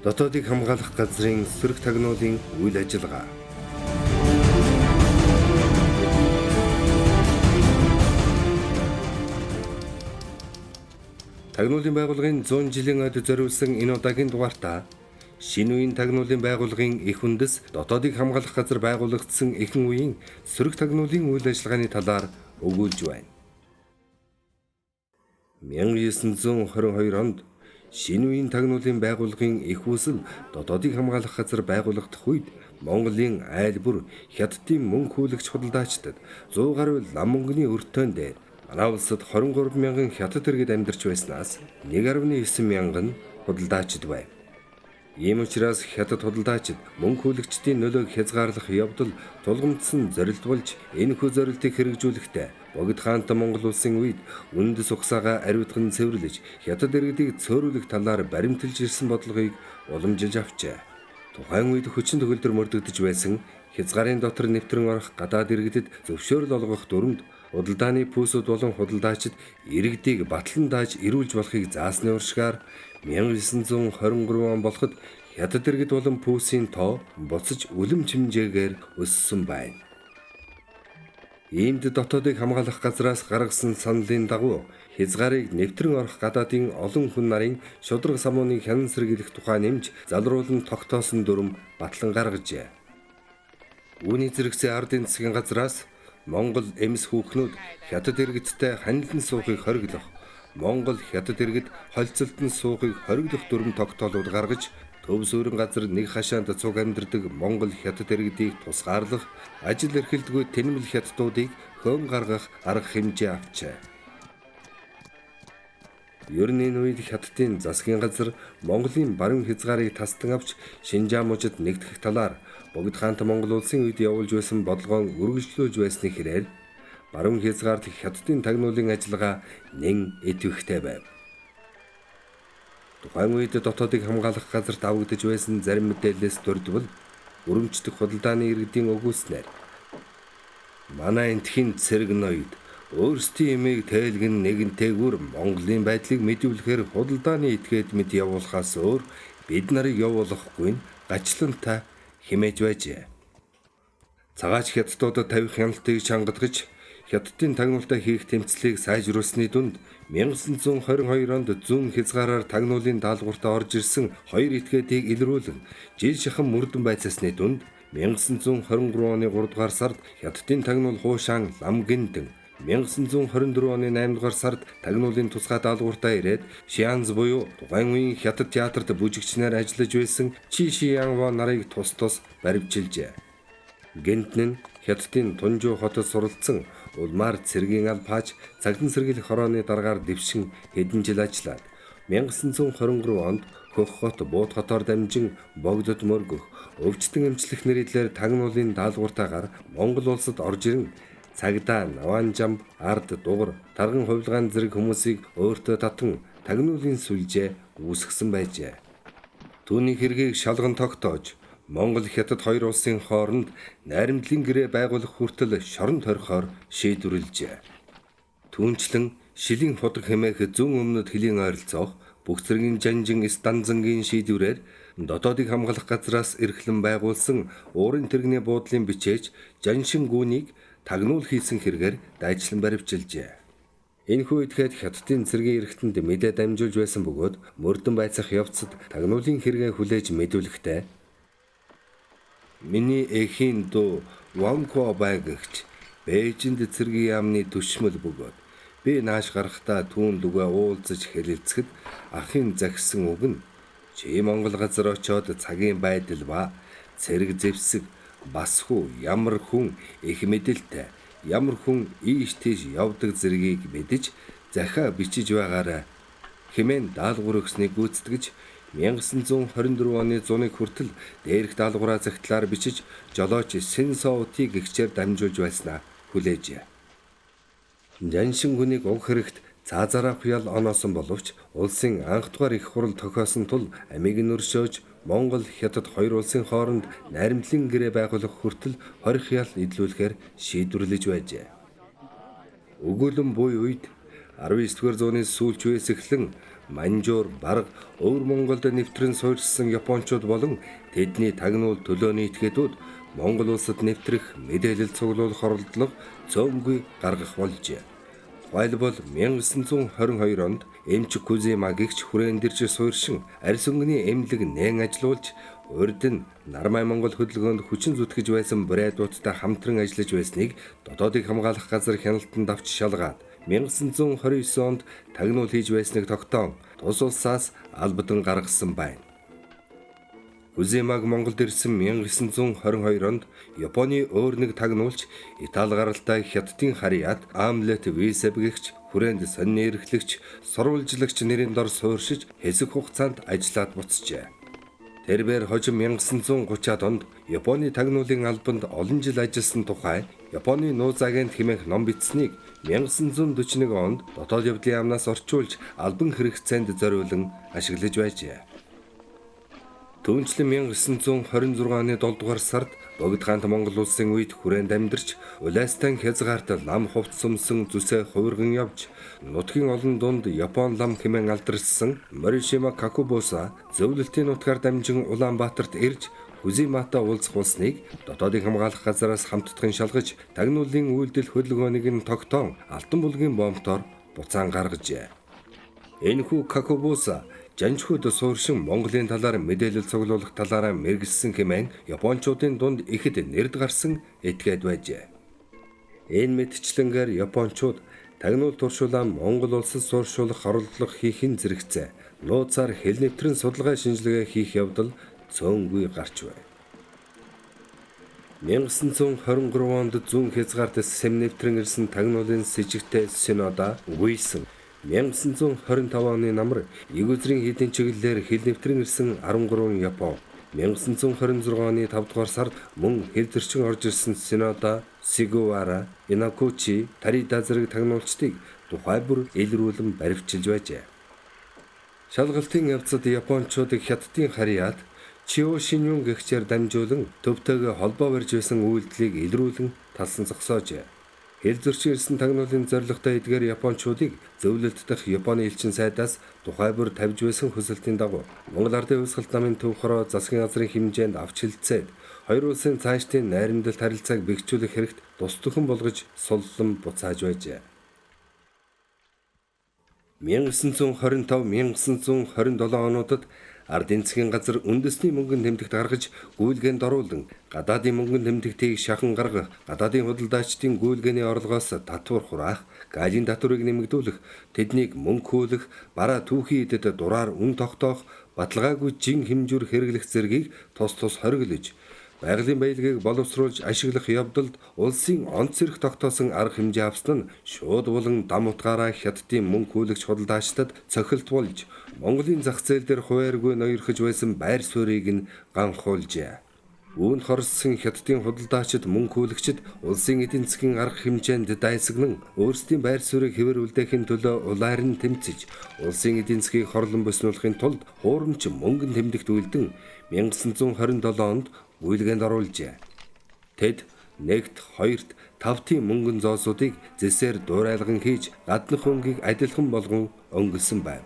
Дотоодыг хамгаалах газрын сөрөг тагнуулын үйл ажиллагаа. Тагнуулын байгууллагын 100 жилийн ойд зориулсан энэ удаагийн дугаартаа шинэ үеийн тагнуулын байгууллагын их үндэс дотоодыг хамгаалах газар байгуулагдсан ихэнх үеийн сөрөг тагнуулын үйл ажиллагааны талаар өгүүлж байна. 1922 онд шинэ үеийн тагнуулын байгууллагын их үүсэл дотоодыг хамгаалах газар байгуулагдах үед Монголын айл бүр хятадын мөнгө хүлэгч худалдаачдад 100 гаруй лам мөнгөний өртөөн дээр манай улсад 23 мянган хятад иргэд амьдарч байснаас 1.9 мянган худалдаачид байв. Ийм учраас хятад худалдаачид мөнгө хүлэгчдийн нөлөөг хязгаарлах явдал тулгамдсан зорилт болж энэхүү зорилтыг хэрэгжүүлэхдээ Богд хаант Монгол улсын үед үндэс ухсаагаа ариутган цэвэрлэж хятад иргэдийг цөөрүүлэх талаар баримталж ирсэн бодлогыг уламжилж авчээ. Тухайн үед хүчин төгөлдөр мөрдөгдөж байсан хязгаарын дотор нэвтрэн орох гадаад иргэдэд зөвшөөрөл олгох дүрмд худалдааны пүүсүүд болон худалдаачид иргэдийг батлан дааж ирүүлж болохыг заасны уршгаар 1923 он болоход хятад иргэд болон пүүсийн тоо буцаж үлэм хэмжээгээр өссөн байна. Иймд дотоодыг хамгаалах газраас гаргасан саналын дагуу хязгаарыг нэвтрэн орох гадаадын олон хүн нарын шудраг самууныг хянан сэргийлэх тухай нэмж залруулан тогтоосон дүрм батлан гаргажээ. Үүний зэрэгцээ ардын засгийн газраас Монгол эмс хүүхнүүд хятад иргэдтэй ханилан суухыг хориглох, Монгол хятад иргэд холцолтон суухыг хориглох дүрм тогтоолууд гаргаж Төвс өрн газар нэг хашаанд цуг амьдардаг Монгол хятад иргэдийг тусгаарлах, ажил эрхэлдэггүй тэнэмэл хятадуудыг хөөн гаргах арга хэмжээ авчээ. Ер нь энэ үед хятадын засгийн газар Монголын баруун хязгаарыг тасдан авч Шинжаан мужид нэгтгэх талаар Богд хаант Монгол улсын үед явуулж байсан бодлогоон үргэлжлүүлж байсны хэрээр баруун хязгаарт хятадын тагнуулын ажиллагаа нэн идэвхтэй байв. Тухайн үед дотоодыг хамгаалах газарт авагдж байсан зарим мэдээлэлээс дурдвал өрөмжтөх худалдааны иргэдийн өгүүлснээр манай энтхийн цэрэг ноёд өөрсдийн эмийг тайлгэн нэгэнтэйгүр Монголын байдлыг мэдүүлэхээр худалдааны этгээд мэд явуулахаас өөр бид нарыг явуулахгүй нь гачлантай хэмээж байжээ. Цагаач хятадуудад тавих хяналтыг чангадгаж хятадын тагнуултай хийх тэмцлийг сайжруулсны дунд 1922 онд зүүн хязгаараар тагнуулын даалгавартаа орж ирсэн хоёр этгээдийг илрүүлэн жил шахан мөрдөн байцаасны дунд 1923 оны 3 дугаар сард хятадын тагнуул хуушаан лам гиндэн 1924 оны 8 дугаар сард тагнуулын тусгай даалгавартаа ирээд Шианз буюу тухайн үеийн хятад театрт бүжигчнээр ажиллаж байсан Чи Шиянва нарыг тус баривчилжээ. Гинтэн хятадын Тунжуу хотод суралцсан улмаар цэргийн албааж цагтан сэргийлэх хорооны дараагаар дэвшин хэдэн жил ажиллаад 1923 онд Хөх хот Бууд хотоор дамжин Богдод мөргөх өвчтөн эмчлэх нэрээр тагнуулын даалгавартаагаар Монгол улсад орж ирэн цагдаа Наванжамб, ард дугар, тарган хувилгаан зэрэг хүмүүсийг өөртөө татан тагнуулын сүлжээ үүсгэсэн байжээ. Түүний хэргийг шалган тогтоож Монгол хятад хоёр улсын хооронд найрамдлын гэрээ байгуулах хүртэл шоронд хорихоор шийдвэрлэжээ. Түүнчлэн шилийн худаг хэмээх зүүн өмнөд хөлийн ойролцоох бүх зэргийн жанжин станцангийн шийдвэрээр дотоодыг хамгаалах газраас эрхлэн байгуулсан уурын тэрэгний буудлын бичээж жаншин гүнийг тагнуул хийсэн хэрэгээр дайчлан баривчилжээ. Энэхүү этгээд хятадын цэргийн эрхтэнд мэдээ дамжуулж байсан бөгөөд мөрдөн байцах явцад тагнуулын хэрэгээ хүлээж мэдүүлэхдээ миний эхийн дүү Ванко байгагч Бээжинд цэргийн яамны түшмэл бөгөөд би нааш гарахдаа түүн лүгээ уулзаж хэлэлцэхэд ахын загсан үг нь чи Монгол газар очоод цагийн байдал ба цэрэг зэвсэг бас хүү ямар хүн их мэдэлтэй ямар хүн ийш тийш явдаг зэргийг мэдэж захиа бичиж байгаарай хэмээн даалгавар өгснийг гүйцэтгэж 1924 оны 100-ыг хүртэл дээрх даалгавраа загтлаар бичиж жолооч Сэнсоутыг гэгчээр дамжуулж байснаа хүлээжээ. Жаншин гүнийг уг хэрэгт цаазаараа хял оноосон боловч улсын анх дугаар их хурал тохиосон тул амийг нь өршөөж Монгол хятад хоёр улсын хооронд найрамдлын гэрээ байгуулах хүртэл 20 хял идэлүүлэхээр шийдвэрлэж байжээ. Өгүүлэн буй үед 19-р зууны сүүлч үеэс эхлэн Манжуур, Барга, Өвөр Монголд нэвтрэн суурьшсан Япончууд болон тэдний тагнуул төлөөний этгээдүүд Монгол улсад нэвтрэх мэдээлэл цуглуулах оролдлого цөөнгүй гаргах болжээ. Тухайлбал 1922 онд эмч Кузимагигч хүрэндэрж суурьшин арьс өнгөний эмнэлэг нээн ажилуулж урд нь Нармай Монгол хөдөлгөөнд хүчин зүтгэж байсан бурайдуудтай хамтран ажиллаж байсныг Дотоодыг хамгаалах газар хяналтанд авч шалгаад 1929 онд тагнуул хийж байсныг тогтоон тус улсаас албадан гаргасан байна. Кузимаг Монголд ирсэн 1922 онд Японы өөр нэг тагнуулч Итали гаралтай Хятадын харьяат Амлет Висеб гэгч хүрээнд сонины эрхлэгч сурвалжлагч нэрийн дор суурьшиж хэсэг хугацаанд ажиллаад буцжээ. Тэрбээр хожим 1930-ад онд Японы тагнуулын албанд олон жил ажилласан тухай Японы нууц агент хэмээх ном бичсэнийг 1941 онд дотоод явдлын яамнаас орчуулж албан хэрэгцээнд зориулан ашиглаж байжээ. Түүнчлэн 1926 оны 7 дугаар сард Богд хаант Монгол улсын үед хүрээнд амьдарч улаастан хязгаарт лам хувцс өмсөн зүсээ хувирган явж нутгийн олон дунд Япон лам хэмээн алдаршсан Моришима Какубоса зөвлөлтийн нутгаар дамжин Улаанбаатарт ирж Кузиматай уулзах болсныг Дотоодыг хамгаалах газараас хамтдагын шалгаж тагнуулын үйлдэл хөдөлгөөнийг нь тогтоон Алтан булгийн бомбтоор буцаан гаргажээ. Энэхүү Какубоса Жанжхуд суурьшин Монголын талаар мэдээлэл цуглуулах талаараа мэргэжсэн хэмээн Япончуудын дунд ихэд нэрд гарсан этгээд байжээ. Энэ мэдчлэнгээр Япончууд тагнуул туршуулан Монгол улсад суурьшуулах оролдлого хийхин зэрэгцээ нууцаар хэл нэвтрэн судалгаа шинжилгээ хийх явдал цөөнгүй гарч байна. 1923 онд зүүн хязгаарт сэм нэвтрэн ирсэн тагнуулын сэжигтэй Синода үгүйсэн 1925 оны намар Игүзрийн хэдийн чиглэлээр хил нэвтрэн ирсэн 13 Япон 1926 оны 5 дугаар сард мөн хил зөрчин орж ирсэн Синода, Сигуара, Инакучи, Тарида зэрэг тагнуулчдыг тухай бүр илрүүлэн баривчилж байжээ. Шалгалтын явцад Япончуудыг Хятадын харьяат Чио Шинюн гэгчээр дамжуулан төвтэйгээ холбоо барьж байсан үйлдэлийг илрүүлэн талсан зогсоожээ. Хил зөрчин ирсэн тагнуулын зорилготой эдгээр Япончуудыг зөвлөлт дах Японы элчин сайдаас тухай бүр тавьж байсан хүсэлтийн дагуу Монгол Ардын Хувьсгалт намын төв хороо засгийн газрын хэмжээнд авч хилцээд хоёр улсын цаашдын найрамдалт харилцааг бэхжүүлэх хэрэгт тус төхөн болгож суллан буцааж байжээ. 1925-1927 онуудад Ардын засгийн газар үндэсний мөнгөнд тэмдэгт гаргаж гүйлгээнд оруулан гадаадын мөнгөнд тэмдэгтийг шахан гаргах, гадаадын худалдаачдын гүйлгээний орлогоос татвар хураах, галийн татварыг нэмэгдүүлэх, тэднийг мөнгө хүүлэх, бараа түүхий эдэд дураар үн тогтоох, баталгаагүй жин хэмжүүр хэрэглэх зэргийг тус хориглож байгалийн баялагийг боловсруулж ашиглах явдалд улсын онц зэрэг тогтоосон арга хэмжээ авсан нь шууд болон дам утгаараа Хятадын мөнгө хүүлэгч худалдаачдад цохилт болж Монголын зах зээл дээр хувааргүй ноёрхож байсан байр суурийг нь ганхуулжээ. Үүнд хорссон Хятадын худалдаачид мөнгө хүүлэгчид улсын эдийн засгийн арга хэмжээнд дайсагнан өөрсдийн байр суурийг хэвээр үлдээхийн төлөө улаар нь тэмцэж улсын эдийн засгийг хорлон боснуулахын тулд хуурамч мөнгөн тэмдэгт үйлдэн 1927 онд гүйлгээнд оруулжээ. Тэд нэгт, хоёрт, тавтын мөнгөн зоосуудыг зэсээр дуурайлган хийж гаднах өнгийг адилхан болгон өнгөлсөн байв.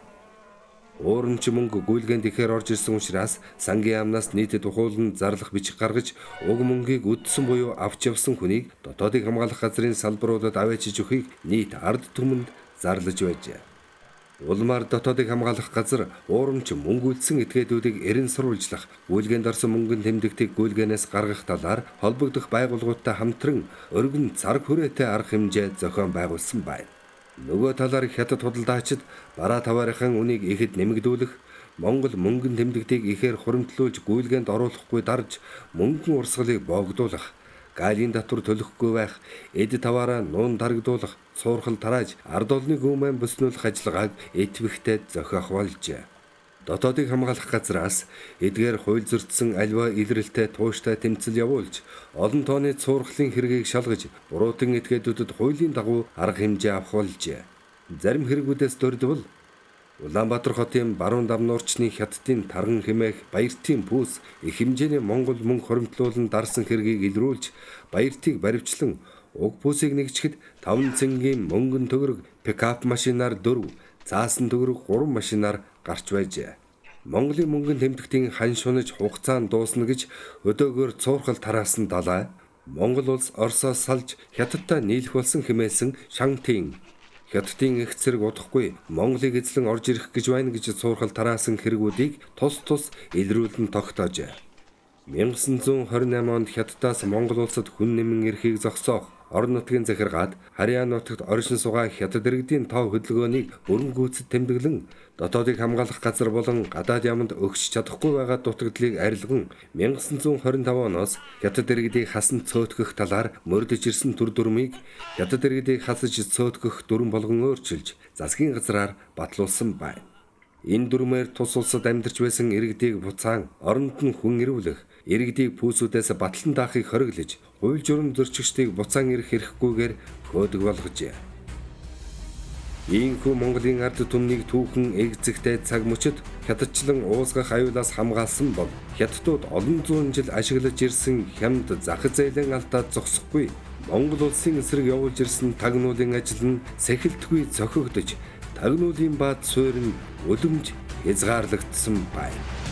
Уурамч мөнгө гүйлгээнд ихээр орж ирсэн учраас сангийн яамнаас нийтэд ухуулан зарлах бичих гаргаж уг мөнгийг үдсэн буюу авч явсан хүнийг Дотоодыг хамгаалах газрын салбаруудад аваачиж өгөхийг нийт ард түмэнд зарлаж байжээ. Улмаар Дотоодыг хамгаалах газар уурамч мөнгө үлдсэн этгээдүүдийг эрен сурвалжлах, гүйлгээнд орсон мөнгөн тэмдэгтийг гүйлгээнээс гаргах талаар холбогдох байгууллагуудтай хамтран өргөн царг хүрээтэй арга хэмжээ зохион байгуулсан байна. Нөгөө талаар Хятад худалдаачид бараа таваарынхан үнийг ихэд нэмэгдүүлэх, Монгол мөнгөн тэмдэгтийг ихээр хуримтлуулж гүйлгээнд оруулахгүй дарж мөнгөн урсгалыг боогдуулах, галийн татвар төлөхгүй байх, эд таваараа нуун дарагдуулах, суурхал тарааж ард олныг өмнө боснуулах ажиллагааг этвэхтэй зохиох болжээ. Дотоодыг хамгаалах газраас эдгээр хууль зөрчсөн альва илрэлтэй тууштай тэмцэл явуулж олон тооны цуурхлын хэргийг шалгаж буруутан этгээдүүдэд хуулийн дагуу арга хэмжээ авах болжээ. Зарим хэрэгүүдээс дурдвал Улаанбаатар хотын баруун дамнуурчны Хятадын тарган хэмээх баяртын пүүс их хэмжээний Монгол мөнгө хоримтлуулан дарсан хэргийг илрүүлж баяртыг баривчлан уг бүсийг нэгжихэд 5 цэнгийн мөнгөн төгрөг пикап машинаар 4, заасан төгрөг 3 машинаар гарч байжээ. Монголын мөнгөн тэмдэгтийн хань шунаж хугацаанд дуусна гэж өдөөгөр цуурхал тараасан далай Монгол улс Оросоос салж Хятадтай нийлэх болсон хэмээсэн Шантин Хятадын их зэрэг удахгүй Монголыг эзлэн орж ирэх гэж байна гэж цуурхал тараасан хэрэгүүдийг тус тус илрүүлэн тогтоожээ. 1928 онд Хятадаас Монгол улсад хүн нэмэн эрхийг зогсоох орон нутгийн захиргаад Хариан нутагт оршин суугаа Хятад иргэдийн тоо хөдөлгөөнийг бүрэн гүйцэд тэмдэглэн дотоодыг хамгаалах газар болон гадаад яамд өгч чадахгүй байгаа дутагдлыг арилган 1925 оноос Хятад иргэдийг хасан цөөтгэх талаар мөрдөж ирсэн төр дүрмийг Хятад иргэдийг хасаж цөөтгэх дүрм болгон өөрчилж засгийн газраар батлуулсан байна. Энэ дүрмээр тус улсад амьдарч байсан иргэдийг буцаан оронд нь хүн ирүүлэх, иргэдийг пүүсүүдээс батлан даахыг хориглож, хууль журам зөрчигчдийг буцаан ирэх эрхгүйгээр хөөдөг болгожээ. Ийхүү Монголын ард түмнийг түүхэн эгзэгтэй цаг мөчид хятадчлан уусгах аюулаас хамгаалсан бол хятадууд олон зуун жил ашиглаж ирсэн хямд зах зээлийн алдаад зогсохгүй Монгол улсын эсрэг явуулж ирсэн тагнуулын ажил нь сэхэлтгүй зохигдож тагнуулын баад суурь нь үлэмж хязгаарлагдсан байна.